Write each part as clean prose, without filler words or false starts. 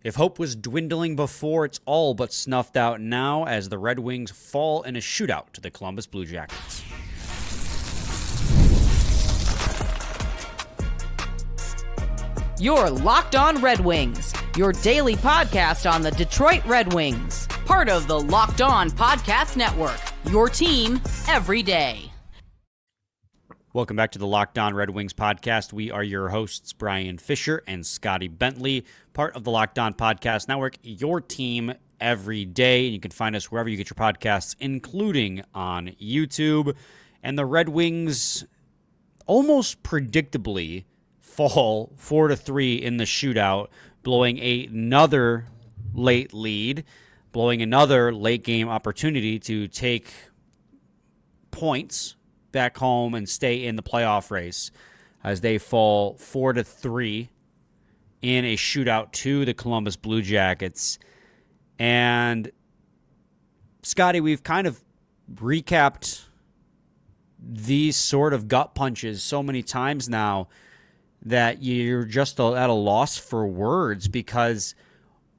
If hope was dwindling before, it's all but snuffed out now as the Red Wings fall in a shootout to the Columbus Blue Jackets. You're Locked On Red Wings, your daily podcast on the Detroit Red Wings. Part of the Locked On Podcast Network, your team every day. Welcome back to the Locked On Red Wings podcast. We are your hosts, Brian Fisher and Scotty Bentley, part of the Locked On Podcast Network, your team every day. And you can find us wherever you get your podcasts, including on YouTube. And the Red Wings almost predictably fall 4-3 in the shootout, blowing another late lead, blowing another late game opportunity to take points back home and stay in the playoff race as they fall 4-3 in a shootout to the Columbus Blue Jackets. And Scotty, we've kind of recapped these sort of gut punches so many times now that you're just at a loss for words, because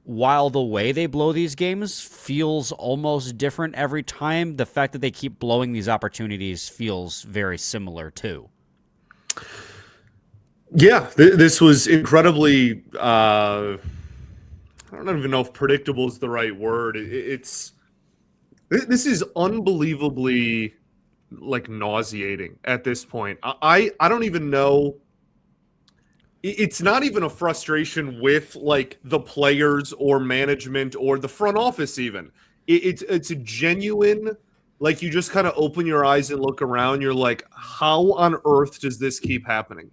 while the way they blow these games feels almost different every time, the fact that they keep blowing these opportunities feels very similar too. Yeah, this was incredibly, I don't even know if predictable is the right word. This is unbelievably nauseating at this point. I don't even know. It's not even a frustration with the players or management or the front office even. It's a genuine, you just kind of open your eyes and look around. You're like, how on earth does this keep happening?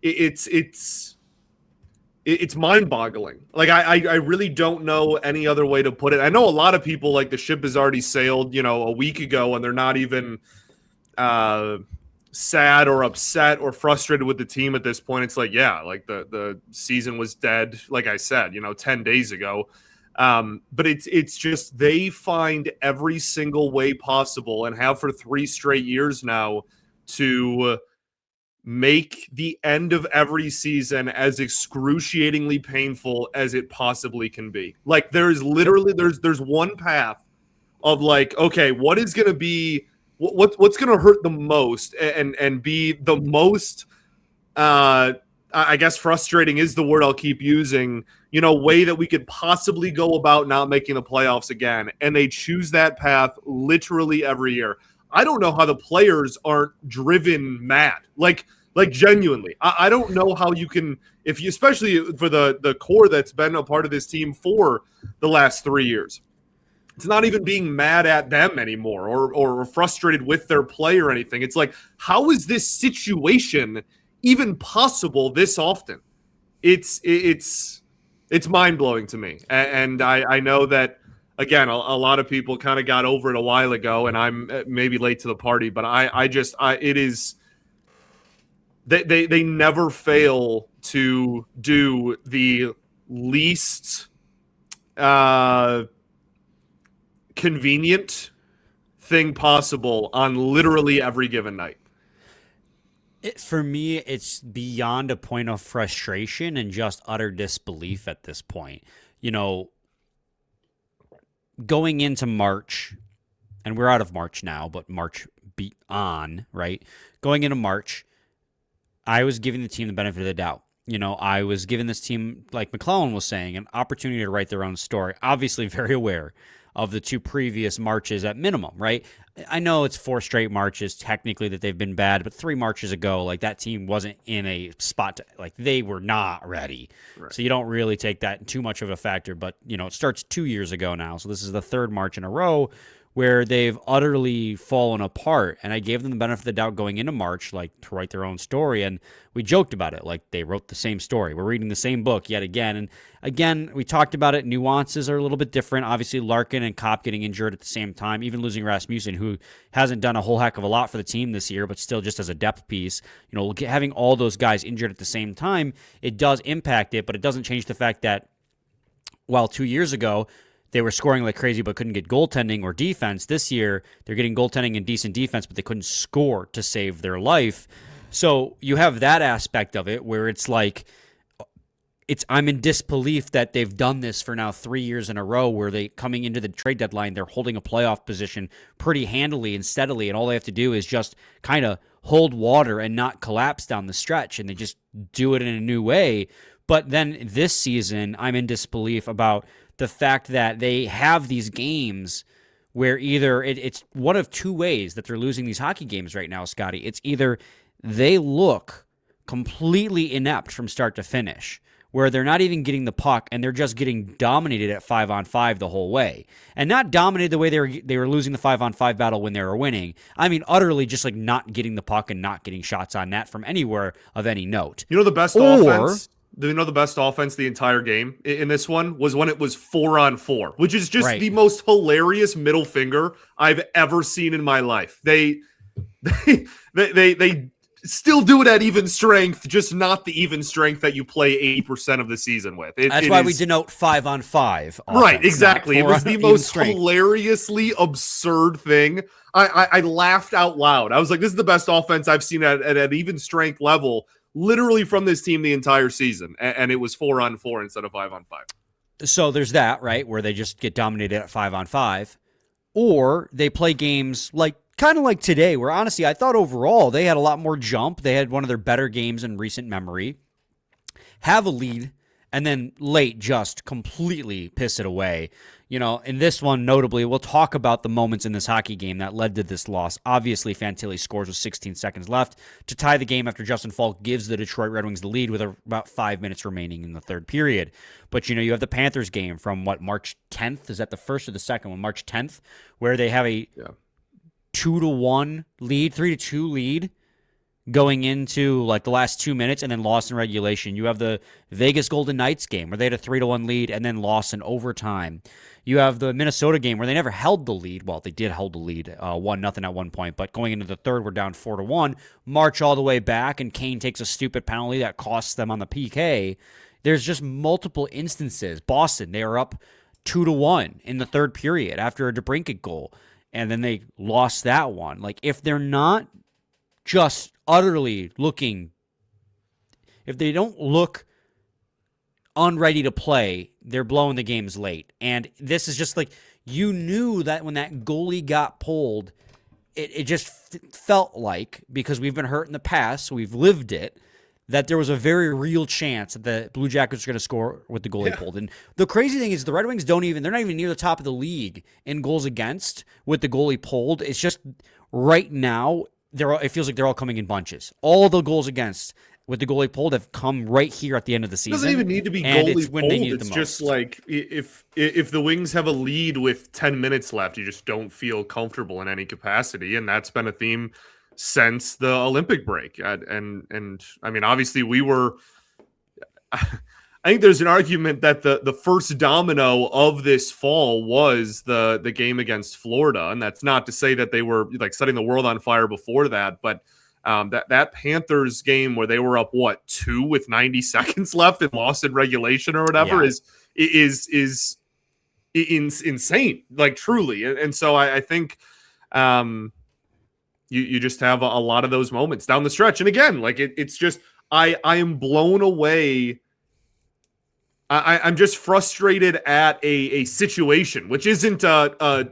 It's mind-boggling. I really don't know any other way to put it. I know a lot of people the ship has already sailed, a week ago, and they're not even sad or upset or frustrated with the team at this point. It's the season was dead, like I said, 10 days ago. But it's just they find every single way possible, and have for 3 straight years now, to make the end of every season as excruciatingly painful as it possibly can be. There's one path of okay, what is going to be what's going to hurt the most and be the most, I guess frustrating is the word I'll keep using, way that we could possibly go about not making the playoffs again. And they choose that path literally every year. I don't know how the players aren't driven mad. Genuinely. I don't know how you can, if you, especially for the core that's been a part of this team for the last 3 years. It's not even being mad at them anymore or frustrated with their play or anything. It's how is this situation even possible this often? It's mind-blowing to me. And I know that, again, a lot of people kind of got over it a while ago, and I'm maybe late to the party, but it is – they never fail to do the least convenient thing possible on literally every given night. For me, it's beyond a point of frustration and just utter disbelief at this point. Going into March, and we're out of March now, but March beat on, right? Going into March, I was giving the team the benefit of the doubt. I was giving this team, like McClellan was saying, an opportunity to write their own story. Obviously very aware of the 2 previous Marches at minimum, right? I know it's 4 straight Marches technically that they've been bad, but 3 Marches ago, that team wasn't in a spot they were not ready. Right. So you don't really take that too much of a factor, but it starts 2 years ago now. So this is the 3rd March in a row where they've utterly fallen apart. And I gave them the benefit of the doubt going into March, to write their own story. And we joked about it, they wrote the same story. We're reading the same book yet again. And again, we talked about it. Nuances are a little bit different. Obviously, Larkin and Kopp getting injured at the same time, even losing Rasmussen, who hasn't done a whole heck of a lot for the team this year, but still just as a depth piece. Having all those guys injured at the same time, it does impact it, but it doesn't change the fact that while 2 years ago, they were scoring like crazy but couldn't get goaltending or defense. This year, they're getting goaltending and decent defense, but they couldn't score to save their life. So you have that aspect of it where it's I'm in disbelief that they've done this for now 3 years in a row, where they coming into the trade deadline, they're holding a playoff position pretty handily and steadily, and all they have to do is just kind of hold water and not collapse down the stretch, and they just do it in a new way. But then this season, I'm in disbelief about the fact that they have these games where either it's one of two ways that they're losing these hockey games right now, Scotty. It's either they look completely inept from start to finish, where they're not even getting the puck and they're just getting dominated at 5-on-5 the whole way. And not dominated the way they were losing the 5-on-5 battle when they were winning. I mean, utterly just like not getting the puck and not getting shots on net from anywhere of any note. You know the best offense? Do you know the best offense the entire game in this one was when it was 4-on-4, which is just the most hilarious middle finger I've ever seen in my life. They still do it at even strength, just not the even strength that you play 80% of the season with. That's why we denote 5-on-5. Right, exactly. It was the most hilariously absurd thing. I laughed out loud. I was like, this is the best offense I've seen at even strength level, literally from this team the entire season. And it was 4-on-4 instead of 5-on-5. So there's that, right, where they just get dominated at 5-on-5. Or they play games kind of like today, where honestly, I thought overall they had a lot more jump. They had one of their better games in recent memory. Have a lead, and then late just completely piss it away. You know, in this one, notably, we'll talk about the moments in this hockey game that led to this loss. Obviously, Fantilli scores with 16 seconds left to tie the game after Justin Faulk gives the Detroit Red Wings the lead with about 5 minutes remaining in the third period. But, you know, you have the Panthers game from, March 10th? Is that the first or the second one? March 10th, where they have a 2-1 lead, 3-2 lead going into the last 2 minutes and then lost in regulation. You have the Vegas Golden Knights game where they had a 3-1 lead and then lost in overtime. You have the Minnesota game where they never held the lead. Well, they did hold the lead 1-0 at one point, but going into the third, we're down 4-1. March all the way back, and Kane takes a stupid penalty that costs them on the PK. There's just multiple instances. Boston, they are up 2-1 in the third period after a DeBrincat goal, and then they lost that one. If they're not just utterly looking, if they don't look unready to play, they're blowing the games late. And this is just you knew that when that goalie got pulled, it just felt like, because we've been hurt in the past, so we've lived it, that there was a very real chance that the Blue Jackets were going to score with the goalie pulled. And the crazy thing is the Red Wings they're not even near the top of the league in goals against with the goalie pulled. It's just right now, it feels like they're all coming in bunches. All the goals against with the goalie pulled have come right here at the end of the season. It doesn't even need to be goalie pulled. It's just if the Wings have a lead with 10 minutes left, you just don't feel comfortable in any capacity. And that's been a theme since the Olympic break. And I mean, obviously we were, I think there's an argument that the first domino of this fall was the game against Florida. And that's not to say that they were setting the world on fire before that, but that Panthers game where they were up 2 with 90 seconds left and lost in regulation or whatever is insane, truly. And so I think you just have a lot of those moments down the stretch. And again, it's just I am blown away. I'm just frustrated at a situation, which isn't a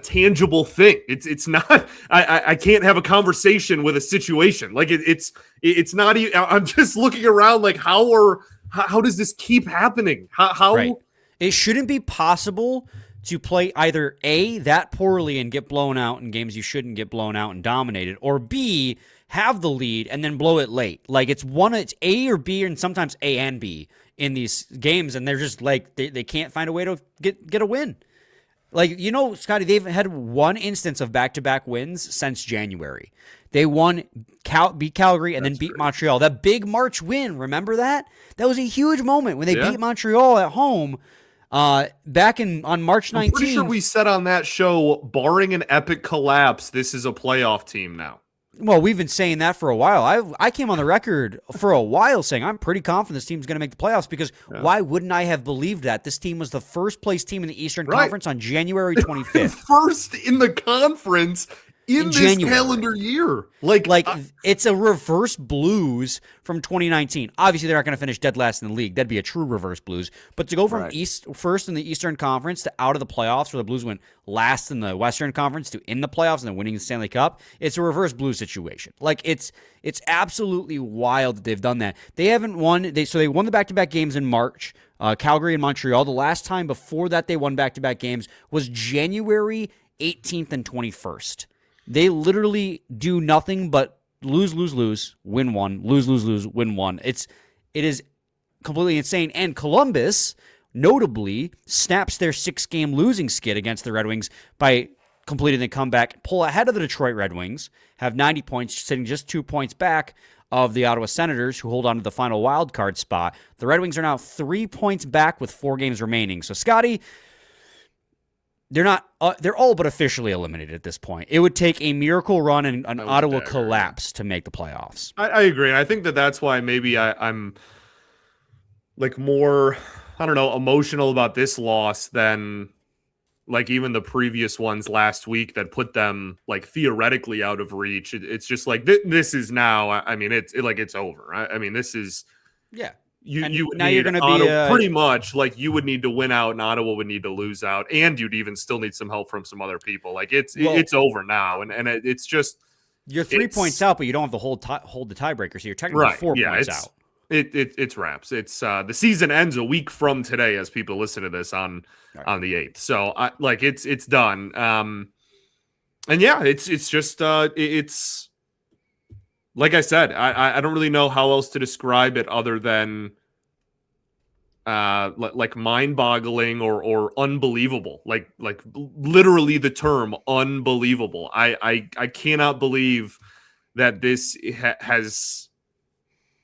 tangible thing. It's not. I can't have a conversation with a situation. It's not even. I'm just looking around. How does this keep happening? How right. It shouldn't be possible to play either A, that poorly and get blown out in games you shouldn't get blown out and dominated, or B, have the lead and then blow it late. It's A or B, and sometimes A and B in these games, and they're just they can't find a way to get a win. Scotty, they've had one instance of back-to-back wins since January. They beat Calgary and then beat Montreal. That big March win, remember that? That was a huge moment when they beat Montreal at home. Back on March 19th. I'm pretty sure we said on that show, barring an epic collapse, this is a playoff team now. Well, we've been saying that for a while. I came on the record for a while saying I'm pretty confident this team's going to make the playoffs because why wouldn't I have believed that? This team was the first place team in the Eastern Conference on January 25th. First in the conference in this January. calendar year. It's a reverse Blues from 2019. Obviously, they're not going to finish dead last in the league. That'd be a true reverse Blues. But to go from first in the Eastern Conference to out of the playoffs, where the Blues went last in the Western Conference, to in the playoffs and then winning the Stanley Cup, it's a reverse Blues situation. Like, it's absolutely wild that they've done that. They haven't won. They won the back-to-back games in March. Calgary and Montreal. The last time before that they won back-to-back games was January 18th and 21st. They literally do nothing but lose, win one, lose, win one. It is completely insane. And Columbus, notably, snaps their 6-game losing skid against the Red Wings by completing the comeback, pull ahead of the Detroit Red Wings, have 90 points, sitting just 2 points back of the Ottawa Senators, who hold on to the final wild card spot. The Red Wings are now 3 points back with 4 games remaining. So, Scotty, they're not. They're all but officially eliminated at this point. It would take a miracle run and an Ottawa collapse to make the playoffs. I agree. And I think that's why maybe I'm like more, I don't know, emotional about this loss than like even the previous ones last week that put them like theoretically out of reach. It's just like this is now. I mean, it's over. I mean, this is You would now you're going to be pretty much like you would need to win out, and Ottawa would need to lose out, and you'd even still need some help from some other people. Like it's over now, and it's just you're 3 points out, but you don't have to hold the tiebreaker, so you're technically 4 points out. It's wraps. It's the season ends a week from today as people listen to this on the 8th. So it's done. And yeah, it's just it's. Like I said, I don't really know how else to describe it other than like mind-boggling or unbelievable. Like literally the term unbelievable. I cannot believe that this has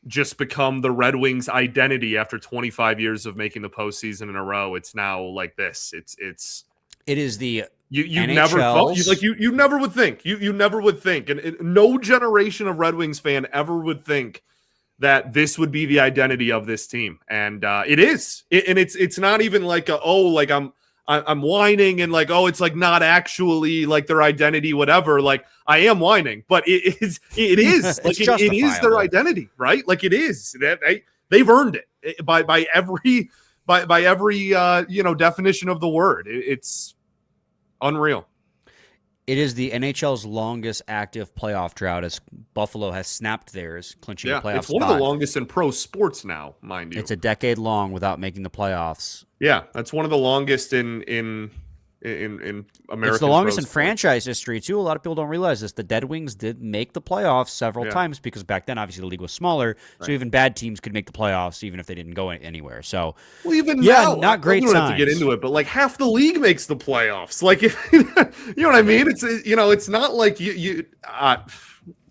just become the Red Wings' identity after 25 years of making the postseason in a row. It's now like this. It is the You never thought, you never would think you never would think, and no generation of Red Wings fan ever would think that this would be the identity of this team, and it is. And it's not even like I'm whining and like it's like not actually like their identity, whatever. Like I am whining, but it is like it is their identity, right? Like it is. They've earned it by every definition of the word. It's unreal. It is the NHL's longest active playoff drought, as Buffalo has snapped theirs, clinching a playoff spot. It's one of the longest in pro sports now, mind you. It's a decade long without making the playoffs. Yeah, that's one of the longest in American. It's the longest in franchise history too. A lot of people don't realize this. The Dead Wings did make the playoffs several times because back then, obviously, the league was smaller, so even bad teams could make the playoffs even if they didn't go anywhere. So, now, not great. You don't have to get into it, but like half the league makes the playoffs. Like, you know what I mean? It's it's not like you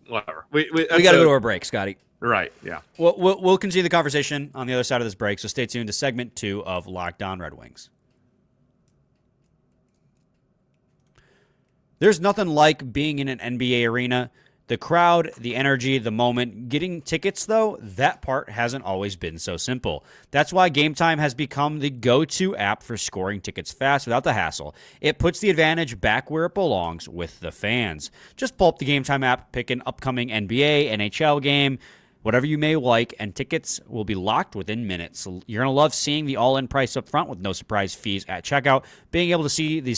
whatever. We got to go to our break, Scotty. Right. Yeah. We'll continue the conversation on the other side of this break. So stay tuned to segment 2 of Locked On Red Wings. There's nothing like being in an NBA arena. The crowd, the energy, the moment. Getting tickets, though, that part hasn't always been so simple. That's why Game Time has become the go-to app for scoring tickets fast without the hassle. It puts the advantage back where it belongs, with the fans. Just pull up the Game Time app, pick an upcoming NBA, NHL game, whatever you may like, and tickets will be locked within minutes. So you're going to love seeing the all-in price up front with no surprise fees at checkout, being able to see the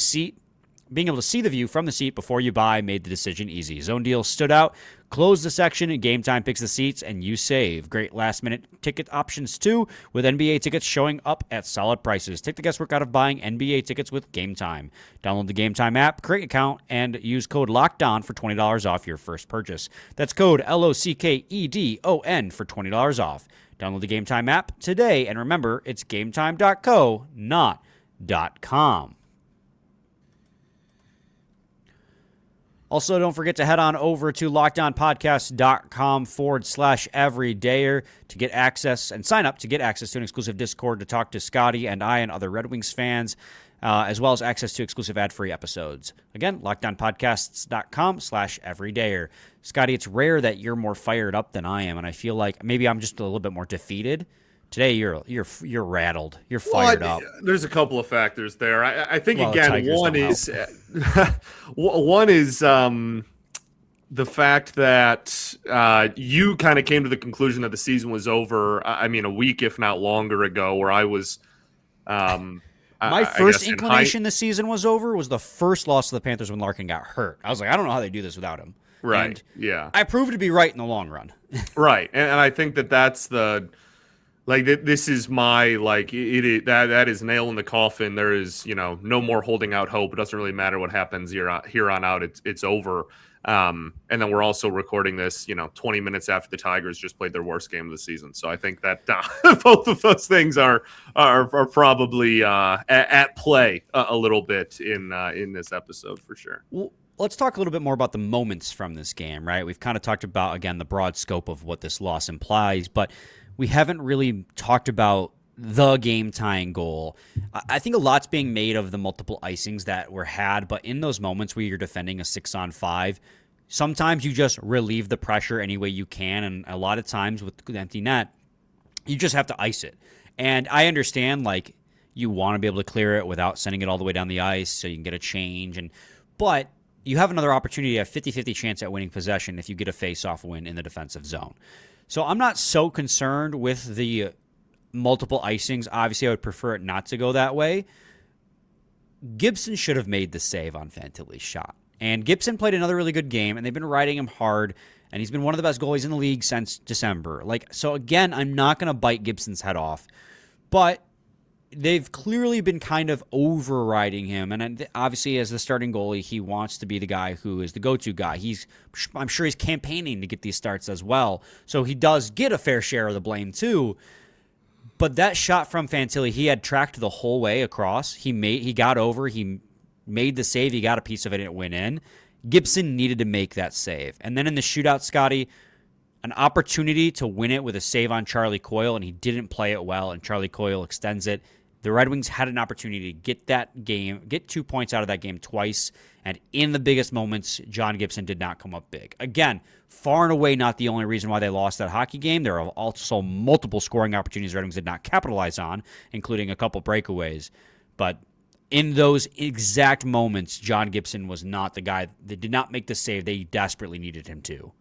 view from the seat before you buy made the decision easy. Zone deals stood out. Close the section and Game Time picks the seats and you save. Great last-minute ticket options too, with NBA tickets showing up at solid prices. Take the guesswork out of buying NBA tickets with Game Time. Download the Game Time app, create an account, and use code LOCKEDON for $20 off your first purchase. That's code LOCKEDON for $20 off. Download the Game Time app today, and remember, it's gametime.co, not .com. Also, don't forget to head on over to lockedonpodcast.com/everydayer to get access and sign up to get access to an exclusive Discord to talk to Scotty and I and other Red Wings fans, as well as access to exclusive ad-free episodes. Again, lockedonpodcasts.com/everydayer. Scotty, it's rare that you're more fired up than I am, and I feel like maybe I'm just a little bit more defeated Today you're rattled. You're fired up. There's a couple of factors there. I think Well, again, Tigers one don't is one is the fact that you kind of came to the conclusion that the season was over. I mean, a week, if not longer ago, where I was. My first inclination this season was over was the first loss to the Panthers when Larkin got hurt. I was like, I don't know how they do this without him. Right. And yeah. I proved to be right in the long run. Right. And I think that's the. Like this is my that is nail in the coffin. There is no more holding out hope. It doesn't really matter what happens here on out. It's over. And then we're also recording this 20 minutes after the Tigers just played their worst game of the season. So I think that both of those things are probably at play a little bit in this episode for sure. Well, let's talk a little bit more about the moments from this game. Right, we've kind of talked about again the broad scope of what this loss implies, but we haven't really talked about the game-tying goal. I think a lot's being made of the multiple icings that were had, but in those moments where you're defending a 6-on-5, sometimes you just relieve the pressure any way you can, and a lot of times with the empty net, you just have to ice it. And I understand, you want to be able to clear it without sending it all the way down the ice so you can get a change, but you have another opportunity, a 50-50 chance at winning possession if you get a face-off win in the defensive zone. So I'm not so concerned with the multiple icings. Obviously, I would prefer it not to go that way. Gibson should have made the save on Fantilli's shot. And Gibson played another really good game, and they've been riding him hard, and he's been one of the best goalies in the league since December. So again, I'm not going to bite Gibson's head off, but they've clearly been kind of overriding him. And obviously, as the starting goalie, he wants to be the guy who is the go-to guy. I'm sure he's campaigning to get these starts as well. So he does get a fair share of the blame too. But that shot from Fantilli, he had tracked the whole way across. He got over. He made the save. He got a piece of it and it went in. Gibson needed to make that save. And then in the shootout, Scotty, an opportunity to win it with a save on Charlie Coyle, and he didn't play it well, and Charlie Coyle extends it. The Red Wings had an opportunity to get 2 points out of that game twice, and in the biggest moments, John Gibson did not come up big. Again, far and away not the only reason why they lost that hockey game. There are also multiple scoring opportunities Red Wings did not capitalize on, including a couple breakaways. But in those exact moments, John Gibson was not the guy that did not make the save they desperately needed him to.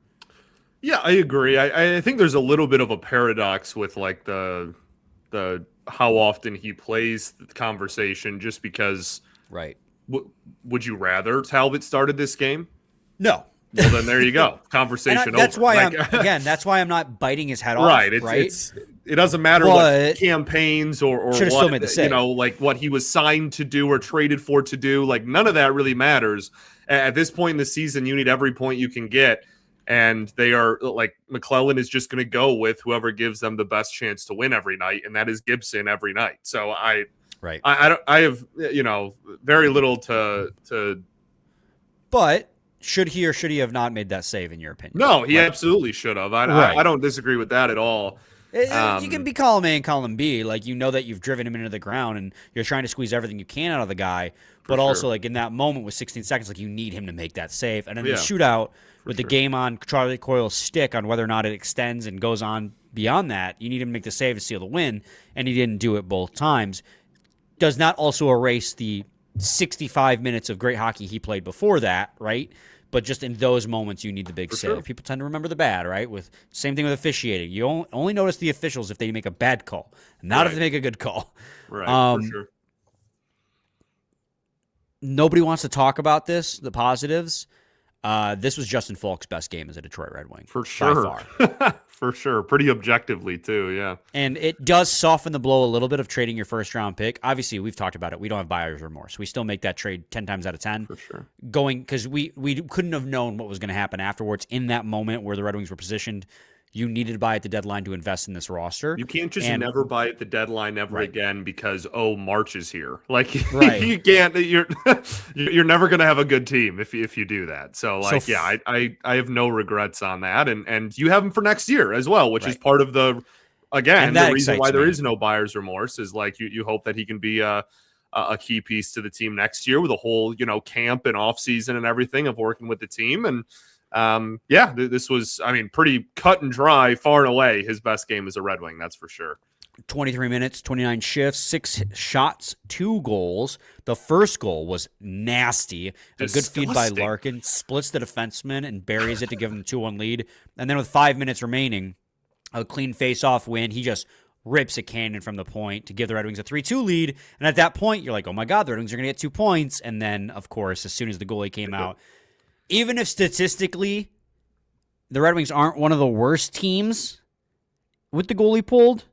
Yeah, I agree. I think there's a little bit of a paradox with the how often he plays the conversation, just because. Right. Would you rather Talbot started this game? No. Well, then there you go. Conversation over. That's why that's why I'm not biting his head off. Right. It doesn't matter what campaigns or what, still made the save. What he was signed to do or traded for to do. None of that really matters. At this point in the season, you need every point you can get. And they are McClellan is just going to go with whoever gives them the best chance to win every night, and that is Gibson every night. So I have very little to. But should he or should he have not made that save in your opinion? No, he absolutely should have. I don't disagree with that at all. You can be column A and column B, that you've driven him into the ground and you're trying to squeeze everything you can out of the guy, but also in that moment with 16 seconds, you need him to make that save, and then the shootout. With the game on Charlie Coyle's stick on whether or not it extends and goes on beyond that, you need him to make the save to seal the win, and he didn't do it both times. Does not also erase the 65 minutes of great hockey he played before that, right? But just in those moments, you need the big save. Sure. People tend to remember the bad, right? Same thing with officiating. You only notice the officials if they make a bad call, not if they make a good call. Right, for sure. Nobody wants to talk about the positives. This was Justin Faulk's best game as a Detroit Red Wing. For sure. By far. For sure. Pretty objectively, too, yeah. And it does soften the blow a little bit of trading your first-round pick. Obviously, we've talked about it. We don't have buyer's remorse. We still make that trade 10 times out of 10. For sure. Because we couldn't have known what was going to happen afterwards in that moment where the Red Wings were positioned. You needed to buy at the deadline to invest in this roster. You can't just never buy at the deadline ever again because March is here. You can't. You're never going to have a good team if you do that. So I have no regrets on that, and you have them for next year as well, which is part of the reason why there is no buyer's remorse is you hope that he can be a key piece to the team next year with a whole camp and off season and everything of working with the team. And this was, pretty cut and dry, far and away his best game as a Red Wing. That's for sure. 23 minutes, 29 shifts, 6 shots, 2 goals. The first goal was nasty. A good feed by Disgusting. Larkin, splits the defenseman and buries it to give them the 2-1 lead. And then with 5 minutes remaining, a clean face-off win. He just rips a cannon from the point to give the Red Wings a 3-2 lead. And at that point, you're like, oh my God, the Red Wings are going to get 2 points. And then, of course, as soon as the goalie came out, even if statistically the Red Wings aren't one of the worst teams with the goalie pulled,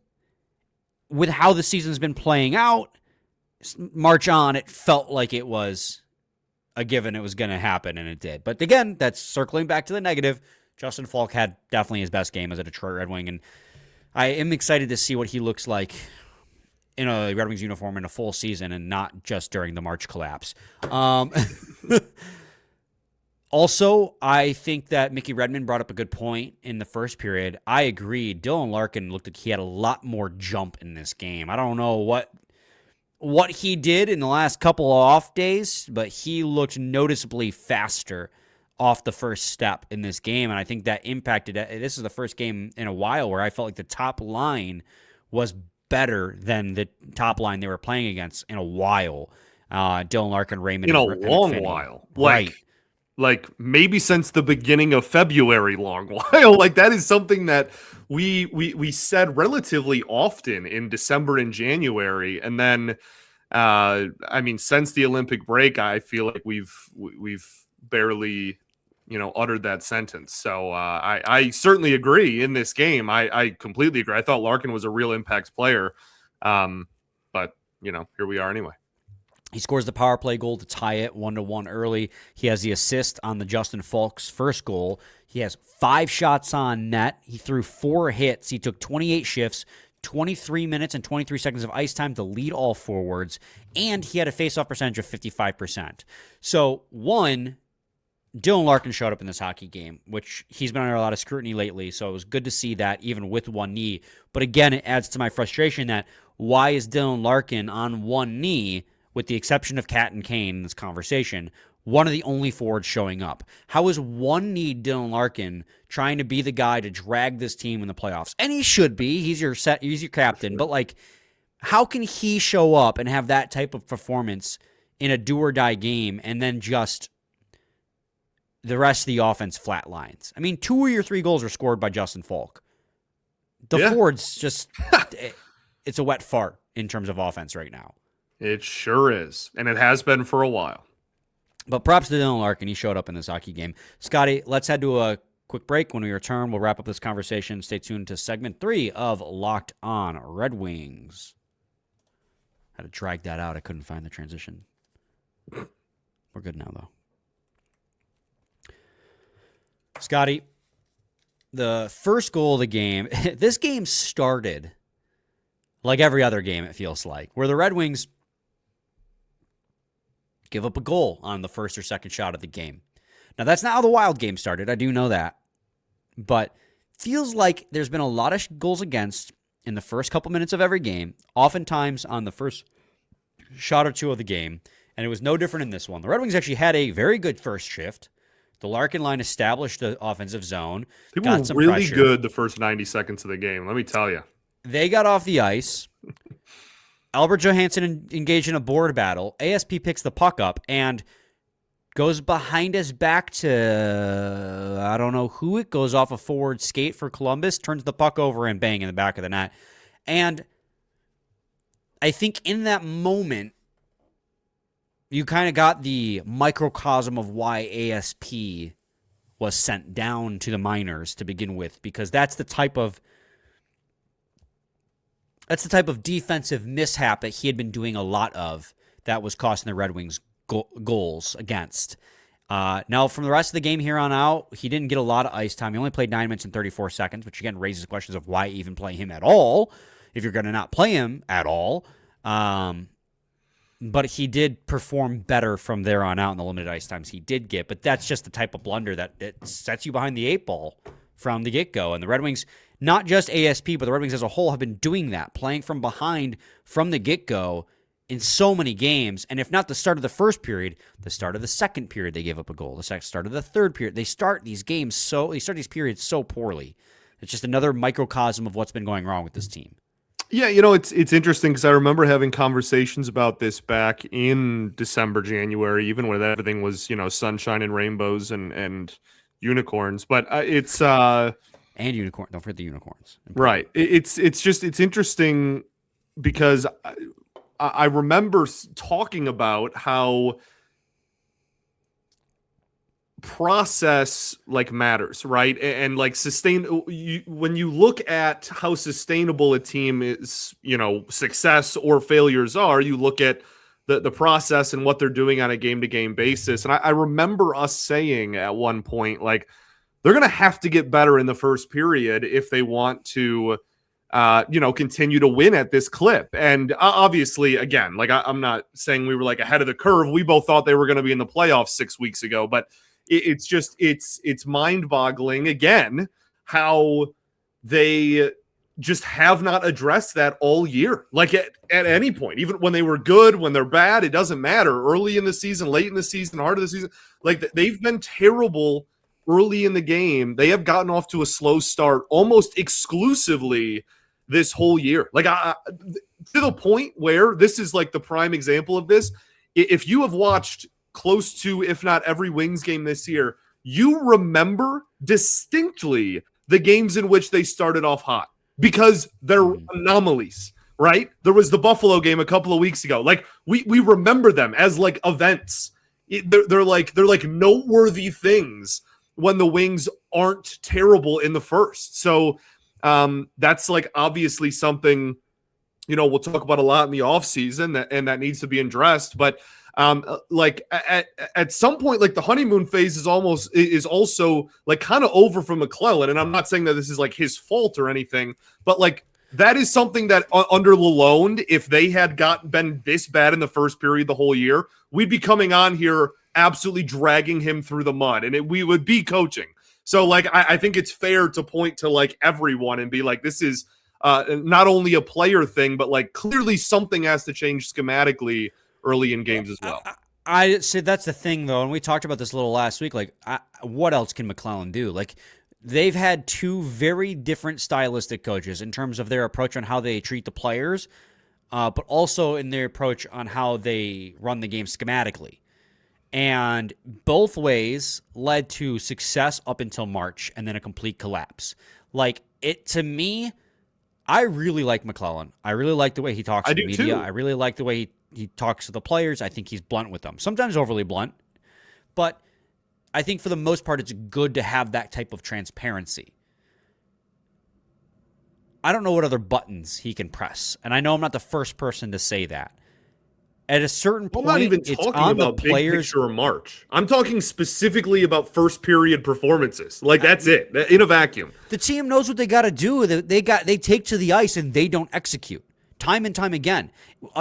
with how the season's been playing out, March on, it felt like it was a given it was going to happen, and it did. But again, that's circling back to the negative. Justin Faulk had definitely his best game as a Detroit Red Wing, and I am excited to see what he looks like in a Red Wings uniform in a full season and not just during the March collapse. Also, I think that Mickey Redmond brought up a good point in the first period. I agree. Dylan Larkin looked like he had a lot more jump in this game. I don't know what he did in the last couple of off days, but he looked noticeably faster off the first step in this game, and I think that impacted it. This is the first game in a while where I felt like the top line was better than the top line they were playing against in a while. Dylan Larkin, Raymond, In a and long Finney. while. Right. Like maybe since the beginning of February, long while. Like that is something that we said relatively often in December and January, and then I mean since the Olympic break, I feel like we've barely uttered that sentence. So I certainly agree in this game. I completely agree. I thought Larkin was a real impact player, but here we are anyway. He scores the power play goal to tie it 1-1 early. He has the assist on the Justin Faulk's first goal. He has 5 shots on net. He threw 4 hits. He took 28 shifts, 23 minutes and 23 seconds of ice time to lead all forwards, and he had a face-off percentage of 55%. So, one, Dylan Larkin showed up in this hockey game, which he's been under a lot of scrutiny lately, so it was good to see that even with one knee. But again, it adds to my frustration that why is Dylan Larkin on one knee, with the exception of Cat and Kane in this conversation, one of the only forwards showing up? How is one-kneed Dylan Larkin trying to be the guy to drag this team in the playoffs? And he should be. He's your captain. But, like, how can he show up and have that type of performance in a do-or-die game and then just the rest of the offense flatlines? I mean, 2 of your 3 goals were scored by Justin Faulk. The forwards just it's a wet fart in terms of offense right now. It sure is, and it has been for a while. But props to Dylan Larkin. He showed up in this hockey game. Scotty, let's head to a quick break. When we return, we'll wrap up this conversation. Stay tuned to segment 3 of Locked On Red Wings. Had to drag that out. I couldn't find the transition. We're good now, though. Scotty, the first goal of the game, this game started like every other game, it feels like, where the Red Wings give up a goal on the first or second shot of the game. Now, that's not how the Wild game started. I do know that. But feels like there's been a lot of goals against in the first couple minutes of every game, oftentimes on the first shot or two of the game, and it was no different in this one. The Red Wings actually had a very good first shift. The Larkin line established the offensive zone. They were really good the first 90 seconds of the game, let me tell you. They got off the ice. Albert Johansson engaged in a board battle. ASP picks the puck up and goes behind his back to, I don't know who it, goes off a forward skate for Columbus, turns the puck over and bang in the back of the net. And I think in that moment, you kind of got the microcosm of why ASP was sent down to the minors to begin with, because that's the type of defensive mishap that he had been doing a lot of that was costing the Red Wings goals against. Now, from the rest of the game here on out, he didn't get a lot of ice time. He only played 9 minutes and 34 seconds, which again raises questions of why even play him at all if you're going to not play him at all. But he did perform better from there on out in the limited ice times he did get. But that's just the type of blunder that it sets you behind the 8 ball from the get-go. And the Red Wings, not just ASP, but the Red Wings as a whole have been doing that, playing from behind from the get-go in so many games. And if not the start of the first period, the start of the second period, they gave up a goal. The start of the third period. They start these periods so poorly. It's just another microcosm of what's been going wrong with this team. Yeah, you know, it's interesting because I remember having conversations about this back in December, January, even when everything was, you know, sunshine and rainbows and unicorns. But And unicorn. Don't forget the unicorns. right. It's interesting because I remember talking about how process like matters, right? And like when you look at how sustainable a team is, you know, success or failures are, you look at the process and what they're doing on a game-to-game basis. And I remember us saying at one point, like, they're going to have to get better in the first period if they want to you know, continue to win at this clip. And obviously, again, like I'm not saying we were like ahead of the curve. We both thought they were going to be in the playoffs 6 weeks ago, but it's just it's mind-boggling again how they just have not addressed that all year. Like at any point, even when they were good, when they're bad, it doesn't matter. Early in the season, late in the season, heart of the season, like they've been terrible early in the game. They have gotten off to a slow start almost exclusively this whole year. Like to the point where this is like the prime example of this. If you have watched close to, if not every Wings game this year, you remember distinctly the games in which they started off hot because they're anomalies, right? There was the Buffalo game a couple of weeks ago. Like we remember them as like events. They're like noteworthy things when the Wings aren't terrible in the first. So that's like obviously something, you know, we'll talk about a lot in the offseason and that needs to be addressed. But like at some point, like the honeymoon phase is also like kind of over for McClellan. And I'm not saying that this is like his fault or anything, but like that is something that under Lalonde, if they had been this bad in the first period the whole year, we'd be coming on here absolutely dragging him through the mud and we would be coaching. So like, I think it's fair to point to like everyone and be like, this is not only a player thing, but like clearly something has to change schematically early in games as well. I said that's the thing, though, and we talked about this a little last week. Like, what else can McClellan do? Like, they've had two very different stylistic coaches in terms of their approach on how they treat the players, but also in their approach on how they run the game schematically. And both ways led to success up until March and then a complete collapse. Like, to me, I really like McClellan. I really like the way he talks to the media. Too. I really like the way he talks to the players. I think he's blunt with them. Sometimes overly blunt. But I think for the most part, it's good to have that type of transparency. I don't know what other buttons he can press. And I know I'm not the first person to say that. At a certain point, I'm not even talking about big picture or March. I'm talking specifically about first period performances. Like that's it, in a vacuum. The team knows what they got to do. They take to the ice and they don't execute time and time again.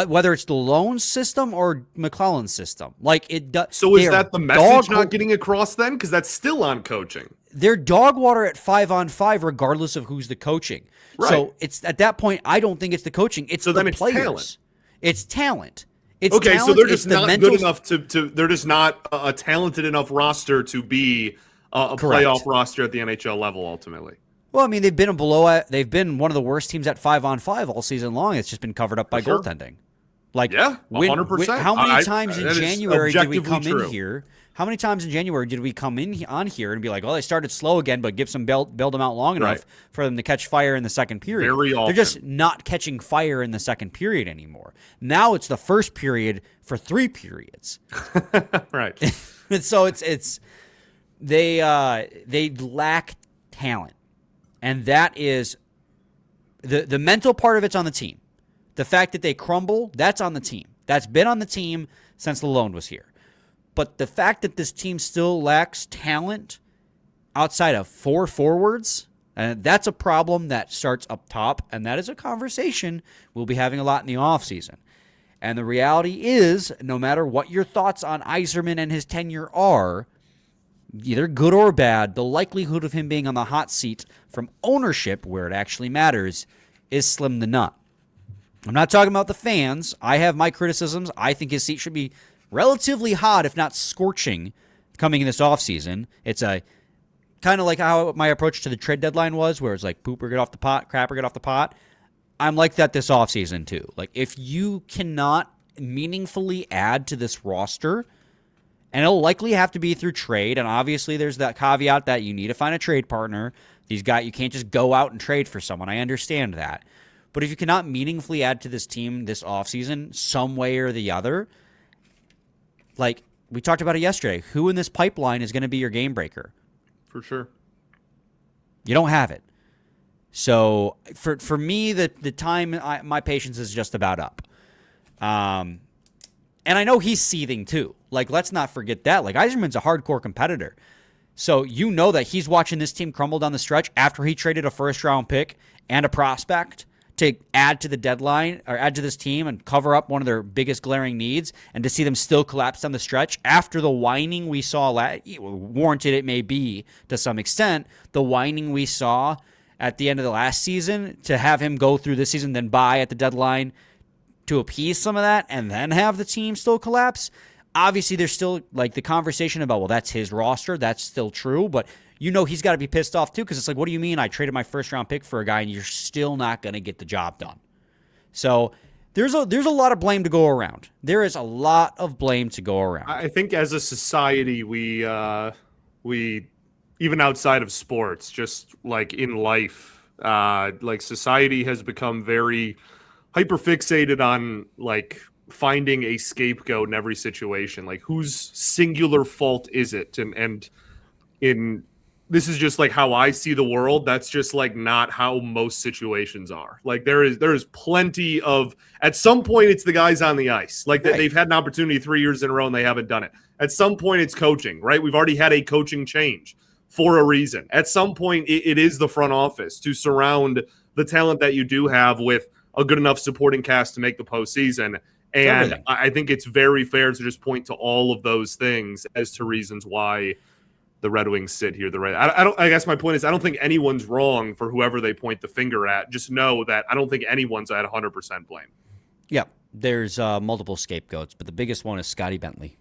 Whether it's the Lone system or McClellan's system, like it does. So is that the message not getting across then? Because that's still on coaching. They're dog water at 5-on-5, regardless of who's the coaching. Right. So it's at that point, I don't think it's the coaching. It's so the players. Talent. It's talent. It's okay, talent, so they're just not good enough to they're just not a talented enough roster to be a playoff roster at the NHL level ultimately. Well, I mean, they've been one of the worst teams at 5-on-5 all season long. It's just been covered up by goaltending. Like, yeah, 100%. How many times in January did we come in here? How many times in January did we come in on here and be like, "Oh, they started slow again, but Gibson bailed them out long enough for them to catch fire in the second period." Very often. They're just not catching fire in the second period anymore. Now it's the first period for 3 periods. Right. And so they lack talent, and that is the mental part of it's on the team. The fact that they crumble, that's on the team. That's been on the team since Lalonde was here. But the fact that this team still lacks talent outside of 4 forwards, and that's a problem that starts up top, and that is a conversation we'll be having a lot in the offseason. And the reality is, no matter what your thoughts on Yzerman and his tenure are, either good or bad, the likelihood of him being on the hot seat from ownership, where it actually matters, is slim to none. I'm not talking about the fans. I have my criticisms. I think his seat should be relatively hot, if not scorching, coming in this offseason. It's a kind of like how my approach to the trade deadline was, where it's like poop or get off the pot, crap or get off the pot. I'm like that this offseason too. Like, if you cannot meaningfully add to this roster, and it'll likely have to be through trade, and obviously there's that caveat that you need to find a trade partner. You can't just go out and trade for someone. I understand that. But if you cannot meaningfully add to this team this offseason some way or the other, like we talked about it yesterday, who in this pipeline is going to be your game breaker? For sure. You don't have it. So for me, the time, my patience is just about up. And I know he's seething too. Like, let's not forget that. Like, Yzerman's a hardcore competitor. So you know that he's watching this team crumble down the stretch after he traded a first-round pick and a prospect to add to the deadline or add to this team and cover up one of their biggest glaring needs, and to see them still collapse down the stretch after the whining we saw, warranted it may be to some extent, the whining we saw at the end of the last season, to have him go through this season, then buy at the deadline to appease some of that, and then have the team still collapse. Obviously, there's still like the conversation about, well, that's his roster. That's still true. But you know he's got to be pissed off too, because it's like, what do you mean I traded my first-round pick for a guy and you're still not going to get the job done? So there's a lot of blame to go around. There is a lot of blame to go around. I think as a society, we even outside of sports, just like in life, like society has become very hyper-fixated on like finding a scapegoat in every situation. Like, whose singular fault is it? And in this is just like how I see the world. That's just like not how most situations are. Like, there is plenty of, at some point it's the guys on the ice. Like, right. They've had an opportunity 3 years in a row and they haven't done it. At some point it's coaching, right? We've already had a coaching change for a reason. At some point it is the front office to surround the talent that you do have with a good enough supporting cast to make the postseason. And I think it's very fair to just point to all of those things as to reasons why the Red Wings sit here. I guess my point is, I don't think anyone's wrong for whoever they point the finger at. Just know that I don't think anyone's at 100% blame. Yeah, there's multiple scapegoats, but the biggest one is Scotty Bentley.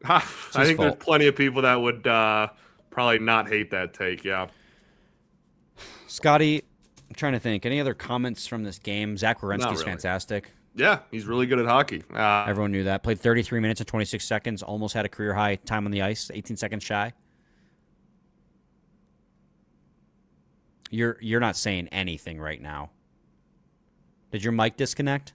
I think there's plenty of people that would probably not hate that take. Yeah, Scotty, I'm trying to think. Any other comments from this game? Zach Werenski's really fantastic. Yeah, he's really good at hockey. Everyone knew that. Played 33 minutes and 26 seconds. Almost had a career high time on the ice. 18 seconds shy. You're not saying anything right now. Did your mic disconnect?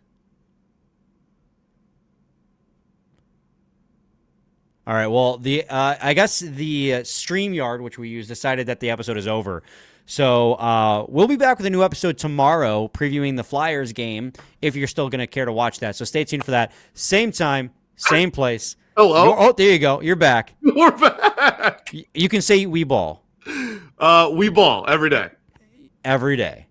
All right. Well, I guess the StreamYard, which we use, decided that the episode is over. So we'll be back with a new episode tomorrow, previewing the Flyers game, if you're still going to care to watch that. So stay tuned for that. Same time, same place. Hello. There you go. You're back. We're back. You can say we ball. We ball every day. Every day.